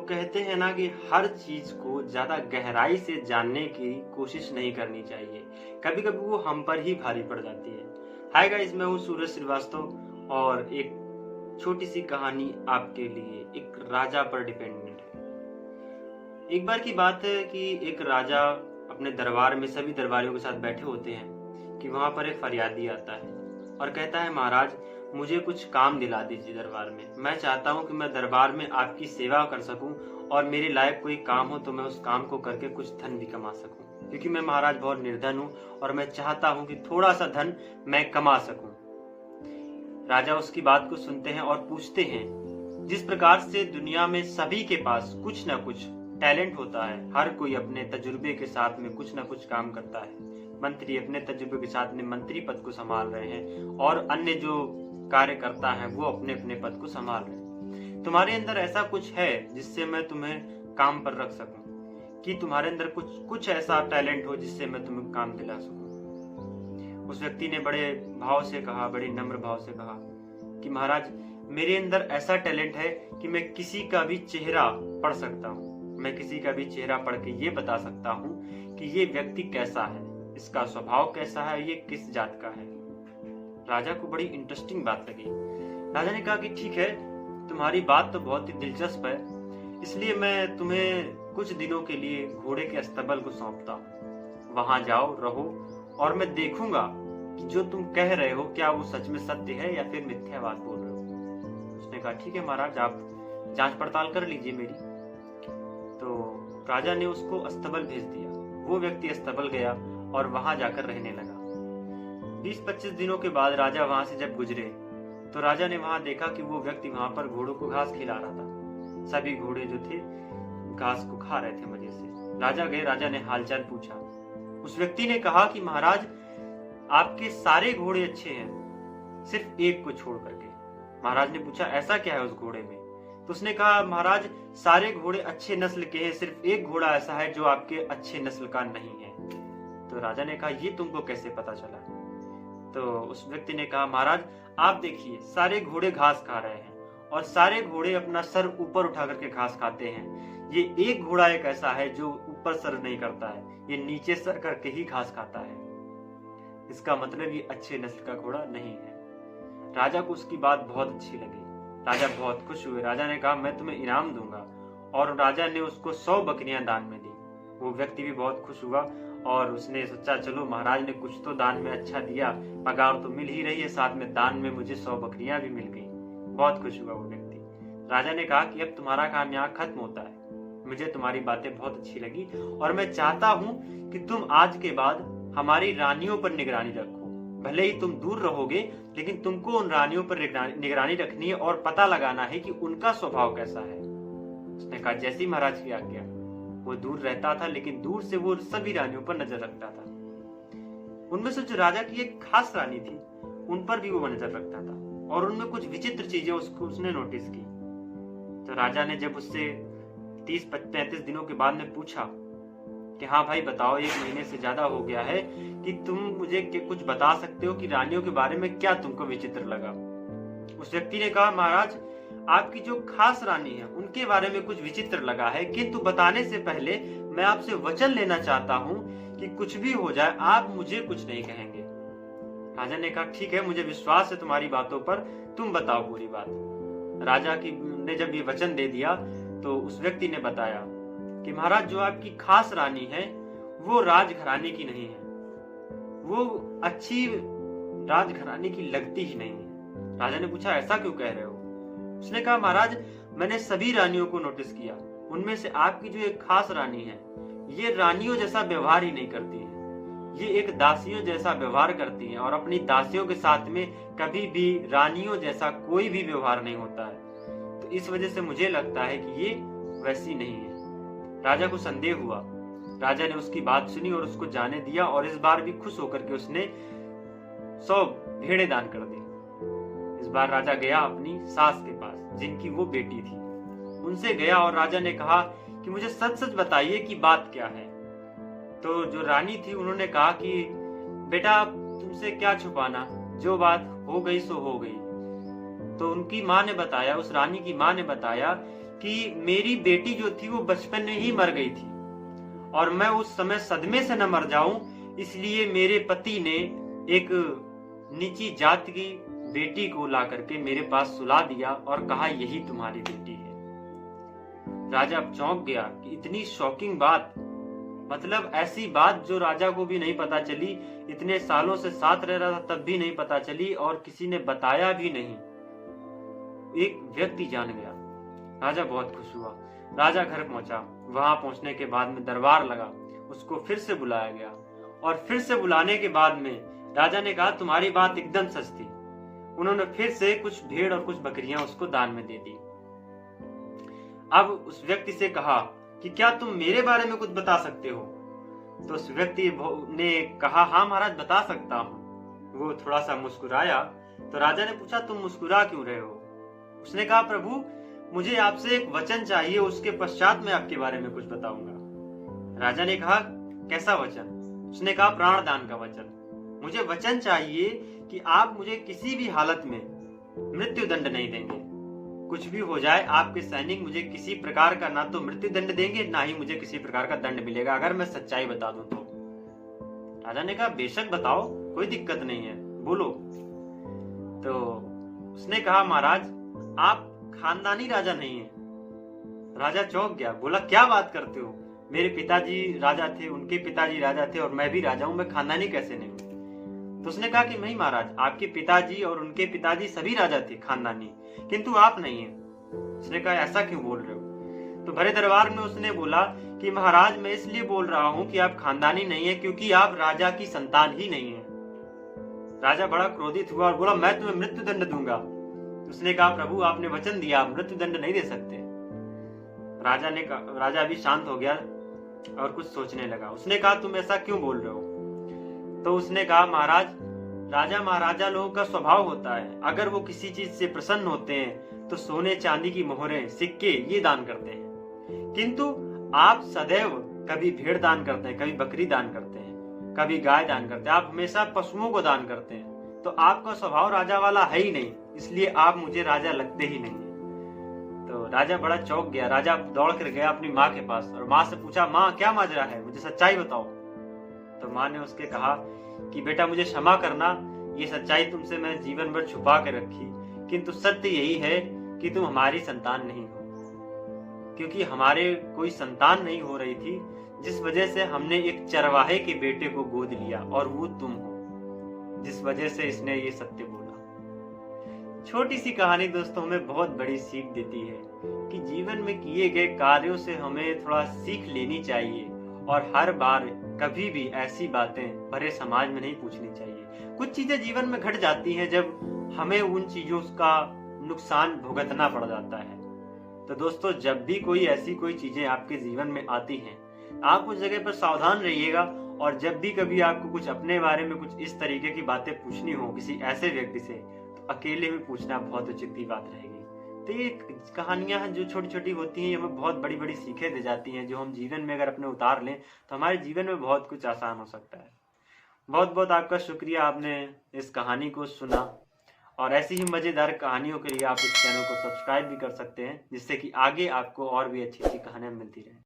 कहते हैं ना कि हर चीज को ज्यादा गहराई से जानने की कोशिश नहीं करनी चाहिए। कभी कभी वो हम पर ही भारी पड़ जाती है। हाय गाइस, मैं हूँ सूरज श्रीवास्तव और एक छोटी सी कहानी आपके लिए एक राजा पर डिपेंडेंट है। एक बार की बात है कि एक राजा अपने दरबार में सभी दरबारियों के साथ बैठे होते हैं कि वहां पर एक फरियादी आता है और कहता है, महाराज मुझे कुछ काम दिला दीजिए दरबार में। मैं चाहता हूं कि मैं दरबार में आपकी सेवा कर सकूं और मेरे लायक कोई काम हो तो मैं उस काम को करके कुछ धन भी कमा सकूं, क्योंकि मैं महाराज बहुत निर्धन हूं और मैं चाहता हूं कि थोड़ा सा धन मैं कमा सकूं। राजा उसकी बात को सुनते हैं और पूछते हैं, जिस प्रकार से दुनिया में सभी के पास कुछ ना कुछ टैलेंट होता है, हर कोई अपने तजुर्बे के साथ में कुछ ना कुछ काम करता है। मंत्री अपने तजुर्बे के साथ में मंत्री पद को संभाल रहे हैं और अन्य जो कार्यकर्ता हैं वो अपने अपने पद को संभाल रहे हैं। तुम्हारे अंदर ऐसा कुछ है जिससे मैं तुम्हें काम पर रख सकूं, कि तुम्हारे अंदर कुछ ऐसा टैलेंट हो जिससे मैं तुम्हें काम दिला सकूं। उस व्यक्ति ने बड़े भाव से कहा, बड़े नम्र भाव से कहा कि महाराज मेरे अंदर ऐसा टैलेंट है कि मैं किसी का भी चेहरा पढ़ सकता हूँ। मैं किसी का भी चेहरा पढ़ के ये बता सकता हूँ कि ये व्यक्ति कैसा है, इसका स्वभाव कैसा है, ये किस जात का है। राजा को बड़ी इंटरेस्टिंग बात लगी। राजा ने कहा कि ठीक है, तुम्हारी बात तो बहुत ही दिलचस्प है, इसलिए मैं तुम्हें कुछ दिनों के लिए घोड़े के अस्तबल को सौंपता हूँ। वहां जाओ, रहो और मैं देखूंगा कि जो तुम कह रहे हो क्या वो सच में सत्य है या फिर मिथ्या बात बोल रहे हो। उसने कहा ठीक है महाराज, आप जांच पड़ताल कर लीजिए मेरी। तो राजा ने उसको अस्तबल भेज दिया। वो व्यक्ति अस्तबल गया और वहां जाकर रहने लगा। 20-25 दिनों के बाद राजा वहां से जब गुजरे तो राजा ने वहां देखा कि वो व्यक्ति वहां पर घोड़ों को घास खिला रहा था। सभी घोड़े जो थे घास को खा रहे थे मजे से। राजा गए, राजा ने हालचाल पूछा। उस व्यक्ति ने कहा कि महाराज आपके सारे घोड़े अच्छे हैं, सिर्फ एक को छोड़ करके। महाराज ने पूछा ऐसा क्या है उस घोड़े में? तो उसने कहा महाराज सारे घोड़े अच्छे नस्ल के हैं, सिर्फ एक घोड़ा ऐसा है जो आपके अच्छे नस्ल का नहीं है। तो राजा ने कहा ये तुमको कैसे पता चला? तो उस व्यक्ति ने कहा महाराज आप देखिए, सारे घोड़े घास खा रहे हैं और सारे घोड़े अपना सर ऊपर उठा करके घास खाते हैं। ये एक घोड़ा एक ऐसा है जो ऊपर सर नहीं करता है, ये नीचे सर करके ही घास खाता है। इसका मतलब ये अच्छे नस्ल का घोड़ा नहीं है। राजा को उसकी बात बहुत अच्छी लगी। राजा बहुत खुश हुए। राजा ने कहा मैं तुम्हें इनाम दूंगा, और राजा ने उसको 100 बकरियां दान में दी। वो व्यक्ति भी बहुत खुश हुआ और उसने सोचा चलो महाराज ने कुछ तो दान में अच्छा दिया, पगार तो मिल ही रही है, साथ में दान में मुझे 100 बकरियां भी मिल गई। बहुत खुश हुआ वो व्यक्ति। राजा ने कहा कि अब तुम्हारा काम यहाँ खत्म होता है। मुझे तुम्हारी बातें बहुत अच्छी लगी और मैं चाहता हूँ कि तुम आज के बाद हमारी रानियों पर निगरानी रखो। भले ही तुम दूर रहोगे लेकिन तुमको उन रानियों पर निगरानी रखनी है और पता लगाना है कि उनका स्वभाव कैसा है। उसने कहा जैसी महाराज की आज्ञा। वो दूर रहता था लेकिन दूर से वो सभी रानियों पर नजर रखता था। उनमें से जो राजा की एक खास रानी थी उन पर भी वो नजर रखता था और उनमें कुछ विचित्र चीजें उसने नोटिस की। तो राजा ने जब उससे 30-35 दिनों के बाद में पूछा कि हाँ भाई बताओ, 1 महीने से ज्यादा हो गया है कि तुम मुझे कुछ बता सकते हो कि रानियों के बारे में क्या तुमको विचित्र लगा? उस व्यक्ति ने कहा महाराज आपकी जो खास रानी है उनके बारे में कुछ विचित्र लगा है, किंतु बताने से पहले मैं आपसे वचन लेना चाहता हूँ कि कुछ भी हो जाए आप मुझे कुछ नहीं कहेंगे। राजा ने कहा ठीक है, मुझे विश्वास है तुम्हारी बातों पर, तुम बताओ पूरी बात। राजा ने जब ये वचन दे दिया तो उस व्यक्ति ने बताया कि महाराज जो आपकी खास रानी है वो राजघराने की नहीं है, वो अच्छी राजघराने की लगती ही नहीं है। राजा ने पूछा ऐसा क्यों कह रहे हो? उसने कहा महाराज मैंने सभी रानियों को नोटिस किया, उनमें से आपकी जो एक खास रानी है ये रानियों जैसा व्यवहार ही नहीं करती है, ये एक दासियों जैसा व्यवहार करती है और अपनी दासियों के साथ में कभी भी रानियों जैसा कोई भी व्यवहार नहीं होता है। तो इस वजह से मुझे लगता है कि ये वैसी नहीं है। राजा को संदेह हुआ। राजा ने उसकी बात सुनी और उसको जाने दिया और इस बार भी खुश होकर के उसने 100 भेड़ें दान कर दी। इस बार राजा गया अपनी सास के पास जिनकी वो बेटी थी, उनसे गया और राजा ने कहा कि मुझे सच सच बताइए कि बात क्या है। तो जो रानी थी उन्होंने कहा कि बेटा तुमसे क्या छुपाना, जो बात हो गई सो हो गई। तो उनकी माँ ने बताया, उस रानी की माँ ने बताया कि मेरी बेटी जो थी वो बचपन में ही मर गई थी और मैं उस समय सदमे से न मर जाऊं, इसलिए मेरे पति ने एक नीची जात की बेटी को ला करके मेरे पास सुला दिया और कहा यही तुम्हारी बेटी है। राजा चौंक गया कि इतनी शॉकिंग बात, मतलब ऐसी बात जो राजा को भी नहीं पता चली, इतने सालों से साथ रह रहा था तब भी नहीं पता चली और किसी ने बताया भी नहीं, एक व्यक्ति जान गया। राजा बहुत खुश हुआ। राजा घर पहुंचा। वहां पहुंचने के बाद में दरबार लगा, उसको फिर से बुलाया गया और फिर से बुलाने के बाद में राजा ने कहा तुम्हारी बात एकदम सच थी। उन्होंने फिर से कुछ भेड़ और कुछ बकरियां उसको दान में दे दी। अब उस व्यक्ति से कहा कि क्या तुम मेरे बारे में कुछ बता सकते हो? तो उस व्यक्ति ने कहा हाँ महाराज बता सकता हूँ। वो थोड़ा सा मुस्कुराया तो राजा ने पूछा तुम मुस्कुरा क्यों रहे हो? उसने कहा प्रभु मुझे आपसे एक वचन चाहिए, उसके पश्चात मैं आपके बारे में कुछ बताऊंगा। राजा ने कहा कैसा वचन? उसने कहा प्राण दान का वचन। मुझे वचन चाहिए कि आप मुझे किसी भी हालत में मृत्यु दंड नहीं देंगे। कुछ भी हो जाए आपके सैनिक मुझे किसी प्रकार का ना तो मृत्यु दंड देंगे ना ही मुझे किसी प्रकार का दंड मिलेगा अगर मैं सच्चाई बता दूं तो। राजा ने कहा बेशक बताओ, कोई दिक्कत नहीं है, बोलो। तो उसने कहा महाराज आप खानदानी राजा नहीं है। राजा चौंक गया, बोला क्या बात करते हो? मेरे पिताजी राजा थे, उनके पिताजी राजा थे और मैं भी राजा हूं, मैं खानदानी कैसे नहीं हूं? तो उसने कहा कि नहीं महाराज, आपके पिताजी और उनके पिताजी सभी राजा थे खानदानी, किंतु आप नहीं है। उसने कहा ऐसा क्यों बोल रहे हो? तो भरे दरबार में उसने बोला कि महाराज मैं इसलिए बोल रहा हूं कि आप खानदानी नहीं है क्योंकि आप राजा की संतान ही नहीं है। राजा बड़ा क्रोधित हुआ और बोला मैं तुम्हें मृत्यु दंड दूंगा। उसने कहा प्रभु आपने वचन दिया, आप मृत्यु दंड नहीं दे सकते। राजा भी शांत हो गया और कुछ सोचने लगा। उसने कहा तुम ऐसा क्यों बोल रहे हो? तो उसने कहा महाराज राजा महाराजा लोगों का स्वभाव होता है, अगर वो किसी चीज से प्रसन्न होते हैं तो सोने चांदी की मोहरें सिक्के ये दान करते हैं, किंतु आप सदैव कभी भेड़ दान करते हैं, कभी बकरी दान करते हैं, कभी गाय दान करते हैं, आप हमेशा पशुओं को दान करते हैं। तो आपका स्वभाव राजा वाला है ही नहीं, इसलिए आप मुझे राजा लगते ही नहीं। तो राजा बड़ा चौंक गया। राजा दौड़ कर गया अपनी माँ के पास और माँ से पूछा माँ क्या माजरा है, मुझे सच्चाई बताओ। तो माँ ने उसके कहा कि बेटा मुझे क्षमा करना, ये सच्चाई तुमसे मैं जीवन भर छुपा के रखी, किंतु सत्य यही है कि तुम हमारी संतान नहीं हो, क्योंकि हमारे कोई संतान नहीं हो रही थी, जिस वजह से हमने एक चरवाहे के बेटे को गोद लिया और वो तुम हो, जिस वजह से इसने ये सत्य बोला। छोटी सी कहानी दोस्तों हमें बहुत बड़ी सीख देती है कि जीवन में किए गए कार्यों से हमें थोड़ा सीख लेनी चाहिए और हर बार कभी भी ऐसी बातें बड़े समाज में नहीं पूछनी चाहिए। कुछ चीजें जीवन में घट जाती हैं जब हमें उन चीजों का नुकसान भुगतना पड़ जाता है। तो दोस्तों जब भी कोई ऐसी कोई चीजें आपके जीवन में आती हैं, आप उस जगह पर सावधान रहिएगा और जब भी कभी आपको कुछ अपने बारे में कुछ इस तरीके की बातें पूछनी हो किसी ऐसे व्यक्ति से, तो अकेले में पूछना बहुत उचित की बात रहेगी। तो ये कहानियां हैं जो छोटी छोटी होती हैं, हमें बहुत बड़ी बड़ी सीखें दे जाती हैं, जो हम जीवन में अगर अपने उतार लें तो हमारे जीवन में बहुत कुछ आसान हो सकता है। बहुत बहुत आपका शुक्रिया, आपने इस कहानी को सुना और ऐसी ही मजेदार कहानियों के लिए आप इस चैनल को सब्सक्राइब भी कर सकते हैं, जिससे कि आगे आपको और भी अच्छी अच्छी कहानियां मिलती रहे।